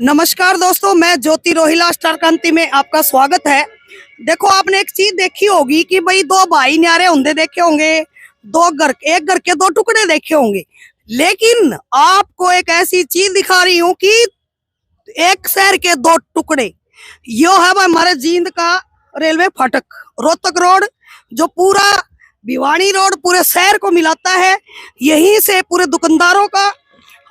नमस्कार दोस्तों, मैं ज्योति रोहिला स्टार क्रांति में आपका स्वागत है। देखो, आपने एक चीज देखी होगी कि भाई दो भाई न्यारे होंगे देखे होंगे, एक घर के दो टुकड़े देखे होंगे। लेकिन आपको एक ऐसी चीज दिखा रही हूँ कि एक शहर के दो टुकड़े। यो है भाई हमारे जींद का रेलवे फाटक, रोहतक रोड, जो पूरा भिवानी रोड पूरे शहर को मिलाता है। यहीं से पूरे दुकानदारों का,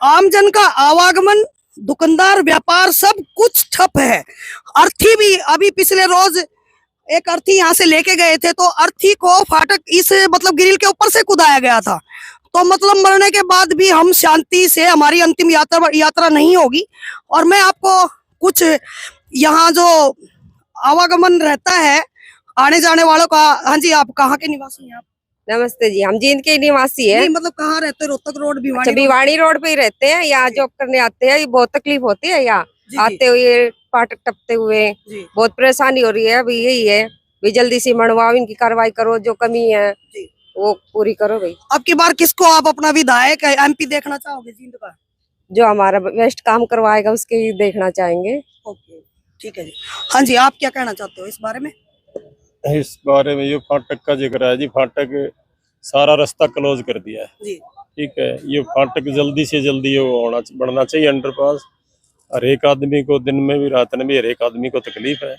आमजन का आवागमन, दुकानदार, व्यापार सब कुछ ठप है। अर्थी भी अभी पिछले रोज एक अर्थी यहाँ से लेके गए थे, तो अर्थी को फाटक इस मतलब ग्रिल के ऊपर से कूदाया गया था। तो मतलब मरने के बाद भी हम शांति से, हमारी अंतिम यात्रा नहीं होगी। और मैं आपको कुछ यहाँ जो आवागमन रहता है आने जाने वालों का। हाँ जी, आप कहाँ के निवासी हैं आप? नमस्ते जी, हम जींद के निवासी है। मतलब कहाँ रहते हैं? रोहतक रोड, भिवानी? अच्छा, भिवानी रोड पे ही रहते हैं। यहाँ जॉब करने आते हैं, ये बहुत तकलीफ होती है। यहाँ आते हुए, फाटक टपते हुए बहुत परेशानी हो रही है। अभी यही है, भी जल्दी से मरवाओ, इनकी कार्रवाई करो, जो कमी है वो पूरी करो भाई। अब की बार किसको आप अपना विधायक एमपी देखना चाहोगे जींद का? जो हमारा बेस्ट काम करवाएगा उसके ही देखना चाहेंगे। ओके, ठीक है जी। हाँ जी, आप क्या कहना चाहते हो इस बारे में? इस बारे में ये फाटक का जिक्र है जी। फाटक सारा रास्ता क्लोज कर दिया है जी। ठीक है, ये फाटक जल्दी से जल्दी होना बनना चाहिए अंडरपास। हर एक आदमी को, दिन में भी रात में भी, हर एक आदमी को तकलीफ है।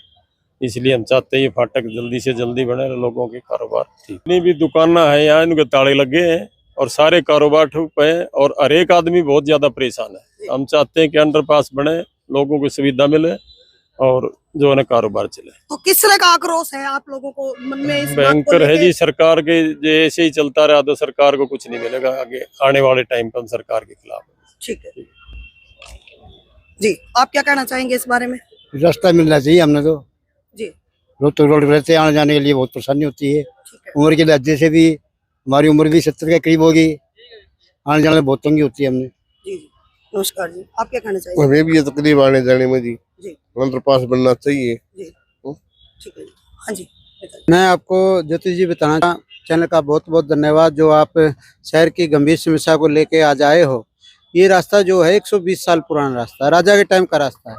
इसलिए हम चाहते हैं ये फाटक जल्दी से जल्दी बने, लोगों के कारोबार ठीक। जितनी भी दुकाना है यहाँ, इनके ताले लगे हैं और सारे कारोबार ठप है और हर एक आदमी बहुत ज्यादा परेशान है। हम चाहते हैं कि अंडरपास बने, लोगों को सुविधा मिले और जो है कारोबार चले। तो किस तरह का आक्रोश है आप लोगों को मन में इस बात को भयंकर है लेके? जी। सरकार के जैसे ही चलता रहा तो सरकार को कुछ नहीं मिलेगा। आगे आने वाले टाइम पर हम सरकार के खिलाफ हैं। ठीक है जी, आप क्या कहना चाहेंगे इस बारे में? रास्ता मिलना चाहिए हमने तो जी। रोहतक रोड पे रहते, आने जाने के लिए बहुत परेशानी होती है। ठीक है। उम्र के लिहाजे से भी हमारी उम्र भी 70 के करीब होगी, आने जाने में बहुत तंगी होती है हमने। जी जी, नमस्कार जी, आप क्या कहना चाहेंगे? हमें भी ये तकलीफ आने जाने में जी अंडरपास बनना चाहिए। जी, ठीक है जी। हाँ जी, मैं आपको ज्योति जी बताना, चैनल का बहुत बहुत धन्यवाद जो आप शहर की गंभीर समस्या को लेके आज आए हो। ये रास्ता जो है 120 साल पुराना रास्ता है, राजा के टाइम का रास्ता है।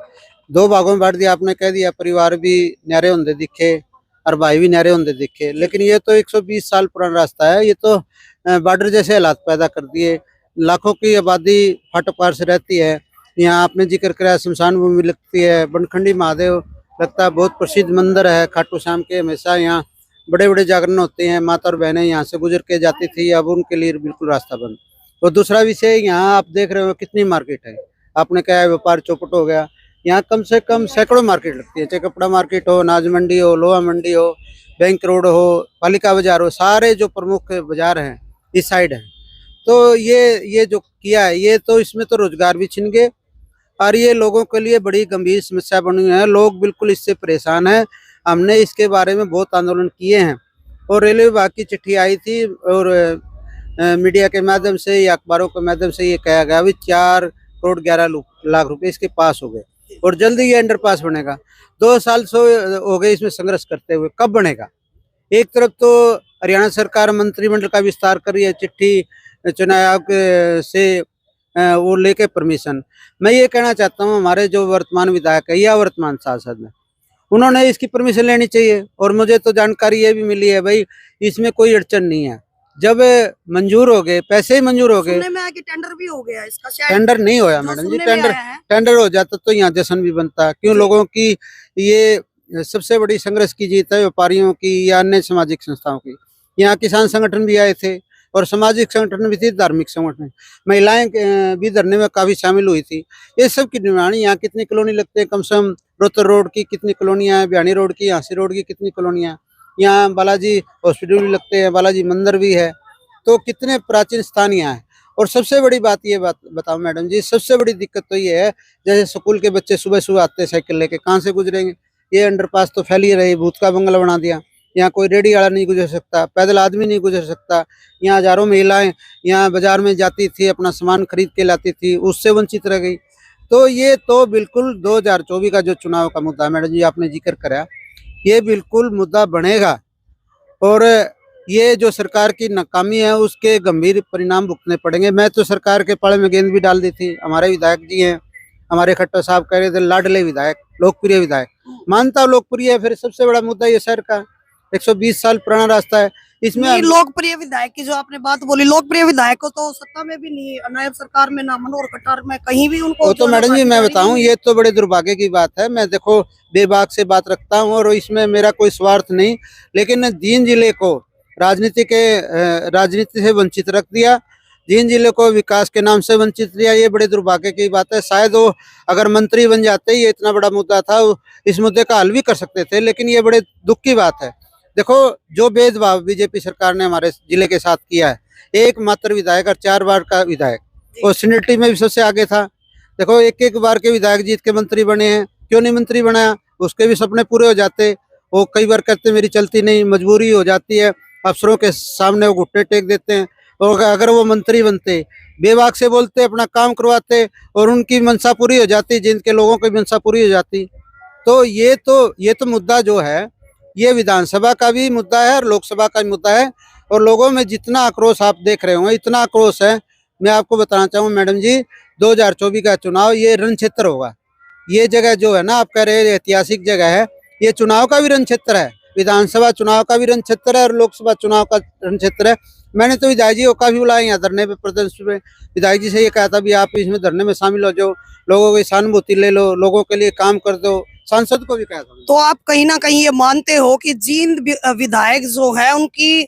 दो भागों में बांट दिया, आपने कह दिया परिवार भी न्यारे होंगे दिखे और भाई भी न्यारे होंगे दिखे, लेकिन ये तो 120 साल पुराना रास्ता है। ये तो बॉर्डर जैसे हालात पैदा कर दिए। लाखों की आबादी फाटक पार से रहती है। यहाँ आपने जिक्र कराया शमशान भूमि लगती है, बनखंडी महादेव लगता है, बहुत प्रसिद्ध मंदिर है खाटू श्याम के। हमेशा यहाँ बड़े बड़े जागरण होते हैं, माता और बहनें यहाँ से गुजर के जाती थी, अब उनके लिए बिल्कुल रास्ता बंद। और दूसरा विषय, यहाँ आप देख रहे हो कितनी मार्केट है। आपने कहा है व्यापार चौपट हो गया। यहाँ कम से कम सैकड़ों मार्केट लगती है, चाहे कपड़ा मार्केट हो, अनाज मंडी हो, लोहा मंडी हो, बैंक रोड हो, पालिका बाजार हो, सारे जो प्रमुख बाजार हैं इस साइड है। तो ये जो किया है, ये तो इसमें तो रोजगार भी छिन गए और ये लोगों के लिए बड़ी गंभीर समस्या बनी हुई है। लोग बिल्कुल इससे परेशान हैं। हमने इसके बारे में बहुत आंदोलन किए हैं और रेलवे विभाग की चिट्ठी आई थी और मीडिया के माध्यम से या अखबारों के माध्यम से ये कहा गया भी 4,11,00,000 रुपए इसके पास हो गए और जल्दी ये अंडरपास बनेगा। 2 साल से हो गए इसमें संघर्ष करते हुए, कब बनेगा? एक तरफ तो हरियाणा सरकार मंत्रिमंडल का विस्तार कर रही है, चिट्ठी चुनाव आयोग से वो लेके परमिशन। मैं ये कहना चाहता हूँ, हमारे जो वर्तमान विधायक है या वर्तमान सांसद है, उन्होंने इसकी परमिशन लेनी चाहिए। और मुझे तो जानकारी ये भी मिली है भाई, इसमें कोई अड़चन नहीं है। जब मंजूर हो गए, पैसे ही मंजूर हो गए, सुनने में आया कि टेंडर भी हो गया इसका। शायद टेंडर नहीं होया मैडम जी। टेंडर हो जाता तो यहाँ जश्न भी बनता। क्यों? लोगों की ये सबसे बड़ी संघर्ष की जीत है, व्यापारियों की या अन्य सामाजिक संस्थाओं की। यहाँ किसान संगठन भी आए थे और सामाजिक संगठन भी थी, धार्मिक संगठन, महिलाएं भी धरने में काफी शामिल हुई थी। ये सब की डिमांड, यहाँ कितनी कॉलोनी लगते हैं, कम से कम रोहतक रोड की कितनी कॉलोनियाँ हैं, भिवानी रोड की, झांसी रोड की कितनी कॉलोनियाँ, यहाँ बालाजी हॉस्पिटल भी लगते हैं, बालाजी मंदिर भी है। तो कितने प्राचीन स्थान यहाँ है। और सबसे बड़ी बात ये बताओ मैडम जी, सबसे बड़ी दिक्कत तो ये है, जैसे स्कूल के बच्चे सुबह सुबह आते हैं साइकिल लेके, कहाँ से गुजरेंगे? ये अंडरपास तो फैल ही रही, भूत का बंगला बना दिया। यहाँ कोई रेडी वाला नहीं गुजर सकता, पैदल आदमी नहीं गुजर सकता। यहाँ हजारों महिलाएं यहाँ बाजार में जाती थी, अपना सामान खरीद के लाती थी, उससे वंचित रह गई। तो ये तो बिल्कुल 2024 का जो चुनाव का मुद्दा मैडम जी आपने जिक्र करा, ये बिल्कुल मुद्दा बनेगा और ये जो सरकार की नाकामी है उसके गंभीर परिणाम भुगतने पड़ेंगे। मैं तो सरकार के पाले में गेंद भी डाल दी थी। हमारे विधायक जी हैं, हमारे खट्टर साहब कह रहे थे लाडले विधायक, लोकप्रिय विधायक। मानता हूं लोकप्रिय है, फिर सबसे बड़ा मुद्दा ये शहर का 120 साल पुराना रास्ता है, इसमें नहीं, लोकप्रिय विधायक की जो आपने बात बोली, लोकप्रिय विधायक को तो सत्ता में भी नहीं, नायब सरकार में ना मनोहर कटार में कहीं भी उनको वो तो मैडम जी मैं बताऊं, ये तो बड़े दुर्भाग्य की बात है। मैं देखो बेबाक से बात रखता हूं और इसमें मेरा कोई स्वार्थ नहीं, लेकिन जींद जिले को राजनीति से वंचित रख दिया, जींद जिले को विकास के नाम से वंचित किया, ये बड़े दुर्भाग्य की बात है। शायद वो अगर मंत्री बन जाते, ये इतना बड़ा मुद्दा था, इस मुद्दे का हल भी कर सकते थे, लेकिन ये बड़े दुख की बात है। देखो जो भेदभाव बीजेपी सरकार ने हमारे जिले के साथ किया है, एकमात्र विधायक और 4 बार का विधायक, और सीनियरिटी में भी सबसे आगे था। देखो एक बार के विधायक जीत के मंत्री बने हैं, क्यों नहीं मंत्री बनाया? उसके भी सपने पूरे हो जाते। वो कई बार कहते मेरी चलती नहीं, मजबूरी हो जाती है, अफसरों के सामने वो घुटने टेक देते हैं। और अगर वो मंत्री बनते, बेबाक से बोलते, अपना काम करवाते और उनकी मंशा पूरी हो जाती, जिनके लोगों की मंशा पूरी हो जाती। तो ये तो मुद्दा जो है, ये विधानसभा का भी मुद्दा है और लोकसभा का भी मुद्दा है। और लोगों में जितना आक्रोश आप देख रहे होंगे, इतना आक्रोश है। मैं आपको बताना चाहूँ मैडम जी, 2024 का चुनाव ये रण क्षेत्र होगा। ये जगह जो है ना, आप कह रहे हैं ऐतिहासिक जगह है, ये चुनाव का भी रण क्षेत्र है, विधानसभा चुनाव का भी रण क्षेत्र है और लोकसभा चुनाव का रण क्षेत्र है। मैंने तो विधायक जी को काफी बुलाया यहाँ धरने पे, प्रदर्शन पे। विधायक जी से ये कहा था भी आप इसमें धरने में शामिल हो जाओ, लोगों की सहानुभूति ले लो, लोगों के लिए काम कर दो। सांसद को भी कहा था। तो आप कहीं ना कहीं ये मानते हो कि जींद विधायक जो है उनकी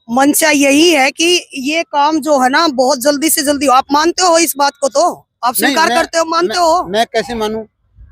मंशा यही है कि ये काम जो है ना बहुत जल्दी से जल्दी हो? आप मानते हो इस बात को? तो आप स्वीकार करते हो, मानते हो? मैं कैसे मानूं?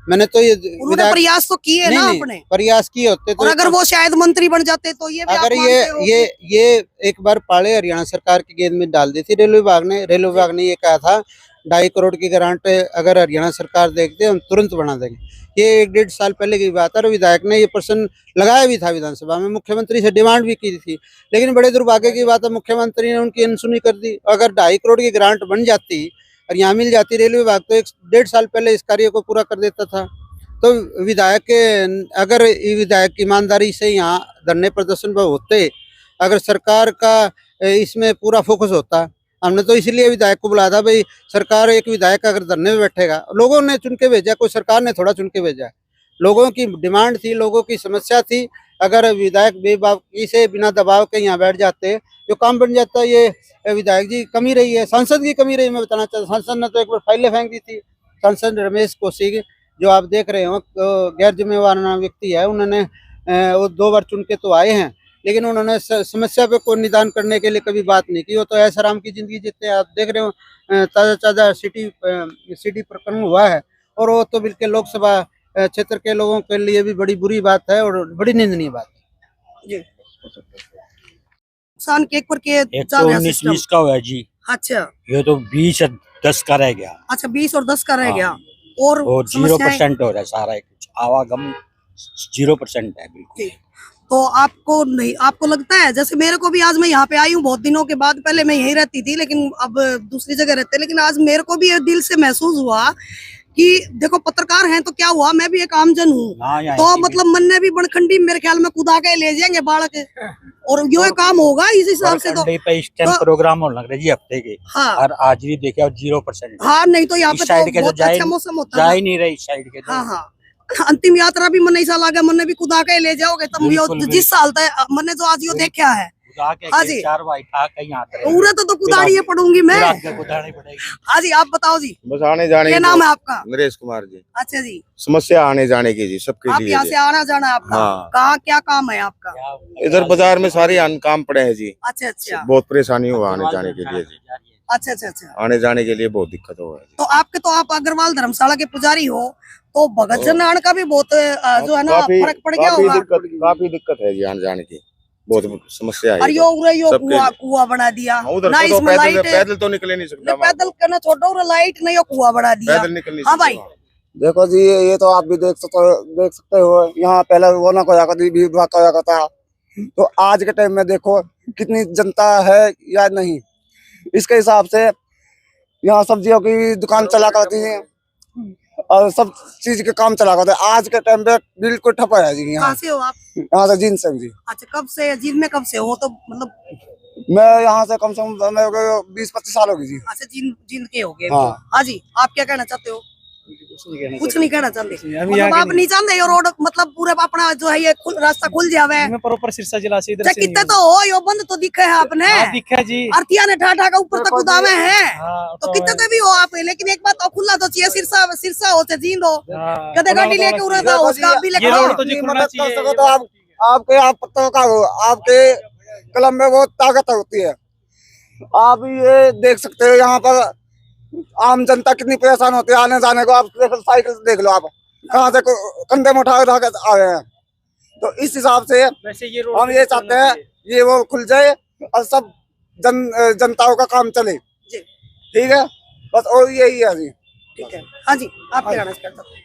मैंने तो ये उन्होंने प्रयास तो किए ना, अपने प्रयास किए होते तो, और अगर वो शायद मंत्री बन जाते तो ये भी अगर आप मानते हो ये एक बार पाले हरियाणा सरकार की गेंद में डाल दी थी रेलवे विभाग ने ये कहा था 2.5 करोड़ की ग्रांट अगर हरियाणा सरकार देखते हम तुरंत बना देंगे। ये 1-1.5 साल पहले की बात है और विधायक ने ये प्रश्न लगाया भी था विधानसभा में, मुख्यमंत्री से डिमांड भी की थी। लेकिन बड़े दुर्भाग्य की बात है, मुख्यमंत्री ने उनकी अनसुनी कर दी। अगर 2.5 करोड़ की ग्रांट बन जाती और यहाँ मिल जाती, रेलवे विभाग तो 1-1.5 साल पहले इस कार्य को पूरा कर देता था। तो अगर विधायक ईमानदारी से यहाँ धरने प्रदर्शन पर होते, अगर सरकार का इसमें पूरा फोकस होता, हमने तो इसलिए विधायक को बुलाया था भाई, सरकार एक विधायक अगर धरने में बैठेगा, लोगों ने चुन के भेजा, कोई सरकार ने थोड़ा चुन के भेजा, लोगों की डिमांड थी, लोगों की समस्या थी। अगर विधायक बेबाकी से बिना दबाव के यहाँ बैठ जाते, जो काम बन जाता। ये विधायक जी कमी रही है, सांसद की कमी रही, मैं बताना चाहता हूँ। सांसद ने तो एक बार फाइलें फेंक दी थी। सांसद रमेश कौशिक जो आप देख रहे हो, गैर जिम्मेवार व्यक्ति है, उन्होंने वो 2 बार चुन के तो आए हैं, लेकिन उन्होंने समस्या पे कोई निदान करने के लिए कभी बात नहीं की। वो तो ऐसा राम की जिंदगी जीते। आप देख रहे हो ताजा सिटी प्रकरण हुआ है, और वो तो बिल्कुल लोकसभा क्षेत्र के लोगों के लिए भी बड़ी बुरी बात है और बड़ी निंदनीय बात है जी। किसान केक पर के 19-20 का हुआ जी। अच्छा, ये तो 20-10 का रह गया। अच्छा 20 और 10 का रह गया। और 0% हो रहा है सारा, कुछ आवागम 0% है बिल्कुल। तो आपको लगता है, जैसे मेरे को भी, आज मैं यहाँ पे आई हूँ बहुत दिनों के बाद, पहले मैं यहीं रहती थी लेकिन अब दूसरी जगह रहते, लेकिन आज मेरे को भी ये दिल से महसूस हुआ कि देखो पत्रकार हैं तो क्या हुआ, मैं भी एक आमजन हूँ। तो मतलब मन ने भी बनखंडी मेरे ख्याल में कुदा के ले जाएंगे बालक, और यो काम होगा इस हिसाब से। तो इस टाइम प्रोग्राम होने लग रहा है जी हफ्ते के। हाँ, और आज भी देखे 0%। हाँ, नहीं तो यहाँ पे तो बहुत अच्छा मौसम होता है, जा ही नहीं रही साइड के। हाँ हाँ, अंतिम यात्रा भी मन ऐसा लगा, मन भी कुदा के ले जाओगे तब यो जिस साल तक मन जो आज यो देखा है। हाँ जी, पूरे तो कुदाड़ी पढ़ूंगी मैं। हाँ जी, आप बताओ जी। बस आने जाने क्या नाम है आपका? नरेश कुमार जी। अच्छा जी, समस्या आने जाने की जी, सबके आप लिए। यहाँ से आना जाना है आपका? हाँ। कहाँ क्या काम है आपका? इधर बाजार में सारे काम पड़े हैं जी। अच्छा अच्छा, बहुत परेशानी हुआ आने जाने के लिए जी। अच्छा अच्छा अच्छा, आने जाने के लिए बहुत दिक्कत हो रहा है। तो आप अग्रवाल धर्मशाला के पुजारी हो, तो भगत जन का भी बहुत जो है ना फर्क पड़ गया होगा। काफी दिक्कत है जी आने जाने की, बहुत समस्या है। और यो कुआं बना दिया ना, इसमें लाइट पैदल तो निकले नहीं सकता, पैदल करना छोड़ो, लाइट नहीं, यो कुआं बना दिया। पैदल निकल नहीं। हाँ भाई, देखो जी, ये तो आप भी देख सकते हो। यहाँ पहले वो ना कोया करती, भीड़ भाड़ कोया करता, तो आज के टाइम में देखो कितनी जनता है या नहीं। इसके हिसाब से यहाँ सब्जियों की दुकान चला करती है और सब चीज के काम चला करते हैं। आज के टाइम पे बिल्कुल ठप है जी। कहाँ से हो आप? यहाँ से जींद से जी। अच्छा, कब से जींद में, कब से हो? तो मतलब मैं यहाँ से कम से कम 20-25 साल हो गई जी। अच्छा, जींद के हो गए। हाँ। हाँ जी, आप क्या कहना चाहते हो? कुछ नहीं कहना चाहते, मतलब आप नहीं चाहते ये रोड मतलब पूरे अपना जो है ये रास्ता खुल जावे। प्रॉपर सिरसा जिला से इधर से कितने तो हो यो बंद तो दिखे है आपने, दिखा जी, अरतिया ने ठा का ऊपर तक उदामे हैं, तो तो कितने भी हो आप, लेकिन एक बात तो खुला तो चाहिए, सिरसा हो से जींद हो, कदे गाड़ी लेके उड़ा था उसका भी ये रोड तो अपनी जी खुलना मदद कर चाहिए। सको तो आपके आप पत्रकार हो, आपके कलम में बहुत ताकत होती है। आप ये देख सकते हो यहाँ पर आम जनता कितनी परेशान होती है आने जाने को। आप साइकिल देख लो, आप कहाँ से कंधे में उठा उठा कर आ रहे हैं। तो इस हिसाब से वैसे ये रोड हम ये चाहते हैं ये वो खुल जाए और सब जनताओं का काम चले, ठीक है, बस और यही है जी। ठीक है, हाँ जी, आप क्या कहना चाहते हैं?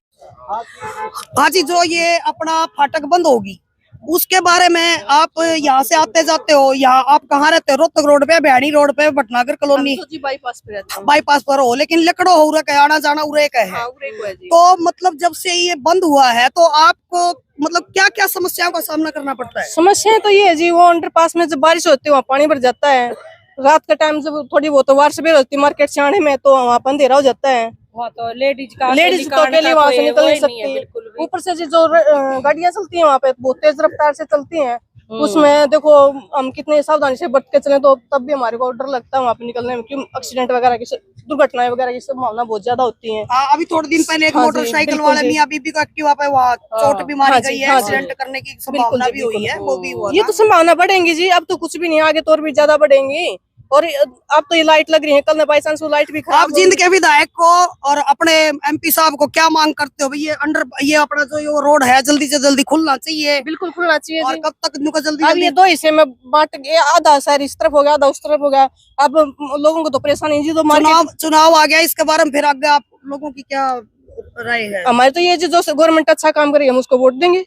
हाँ जी, जो ये अपना फाटक बंद होगी उसके बारे में आप यहाँ से आते जाते हो, यहाँ आप कहाँ रहते हो? रोहतक रोड पे, भैणी रोड पे, भटनागर कॉलोनी, बाईपास पे रहता बाईपास पर हो, लेकिन लकड़ो हो रहा है, आना जाना उरे का है। तो मतलब जब से ये बंद हुआ है तो आपको मतलब क्या क्या समस्याओं का सामना करना पड़ता है? समस्याएं तो ये है जी, वो अंडरपास में जब बारिश होती है वहाँ पानी भर जाता है, रात का टाइम जब थोड़ी बहुत बारिश भी होती है मार्केट से आने में तो वहाँ पर अंधेरा हो जाता है, तो लेडीज तो अकेले वहाँ से निकल नहीं सकती। ऊपर से जो गाड़ियाँ चलती हैं वहाँ पे बहुत तेज रफ्तार से चलती हैं, उसमें देखो हम कितने सावधानी से बच के चले तो तब भी हमारे को डर लगता है वहाँ पे निकलने में, क्योंकि एक्सीडेंट वगैरह की दुर्घटनाएं वगैरह की संभावना बहुत ज्यादा होती है। अभी थोड़े दिन पहले एक हाँ जी, मोटरसाइकिल बिल्कुल वाले जी। मियां बीबी को एक्टिवा पे वहाँ चोट भी मारी हाँ जी, गई है, हाँ जी। एक्सीडेंट करने की संभावना भी हुई है, वो भी हुआ ये था। तो संभावना बढ़ेंगी जी, अब तो कुछ भी नहीं, आगे तो और भी ज्यादा बढ़ेंगी। और अब तो ये लाइट लग रही है, कल में बाई चांस वो लाइट भी आप खराब जिंद के विधायक को और अपने एमपी साहब को क्या मांग करते हो? ये अपना जो ये रोड है जल्दी से जल्दी खुलना चाहिए, बिल्कुल खुलना चाहिए और जी। कब तक इनको जल्दी अब ये दो हिस्से में बांट के आधा शहर इस तरफ हो गया, आधा उस तरफ हो गया, अब लोगों को तो परेशानी है जी। तो चुनाव आ गया, इसके बारे में फिर आगे आप लोगों की क्या राय है? हमारे तो ये जो गवर्नमेंट अच्छा काम करेगी हम उसको वोट देंगे।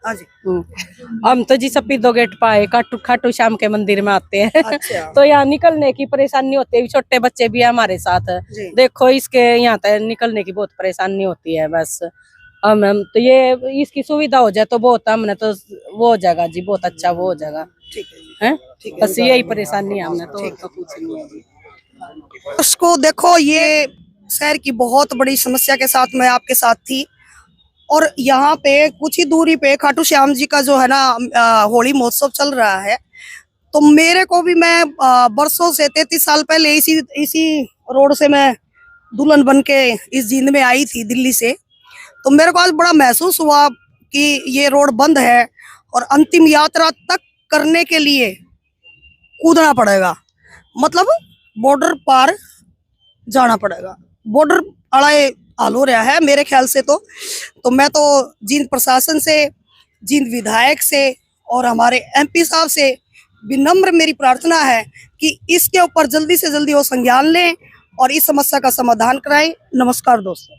हाँ जी, हम तो जी सपीदो गेट पाए खाटू श्याम के मंदिर में आते हैं अच्छा तो यहाँ निकलने की परेशानी होती है, छोटे बच्चे भी है हमारे साथ, जी। देखो इसके यहाँ तक निकलने की बहुत परेशानी होती है। बस हम तो ये इसकी सुविधा हो जाए तो बहुत, हमने तो वो हो जाएगा जी, बहुत अच्छा वो हो जाएगा, ठीक है, है ठीक है। बस यही परेशानी है हमने तो कुछ नहीं है जी। उसको देखो, ये शहर की बहुत बड़ी समस्या के साथ मैं आपके साथ थी, और यहाँ पे कुछ ही दूरी पे खाटू श्याम जी का जो है ना होली महोत्सव चल रहा है। तो मेरे को भी मैं बरसों से 33 साल पहले इसी रोड से मैं दुल्हन बन के इस जींद में आई थी दिल्ली से। तो मेरे को आज बड़ा महसूस हुआ कि ये रोड बंद है और अंतिम यात्रा तक करने के लिए कूदना पड़ेगा, मतलब बॉर्डर पार जाना पड़ेगा। बॉर्डर अड़ाए हाल हो रहा है मेरे ख्याल से। तो मैं तो जींद प्रशासन से, जींद विधायक से और हमारे एमपी साहब से विनम्र मेरी प्रार्थना है कि इसके ऊपर जल्दी से जल्दी वो संज्ञान लें और इस समस्या का समाधान कराएं। नमस्कार दोस्तों।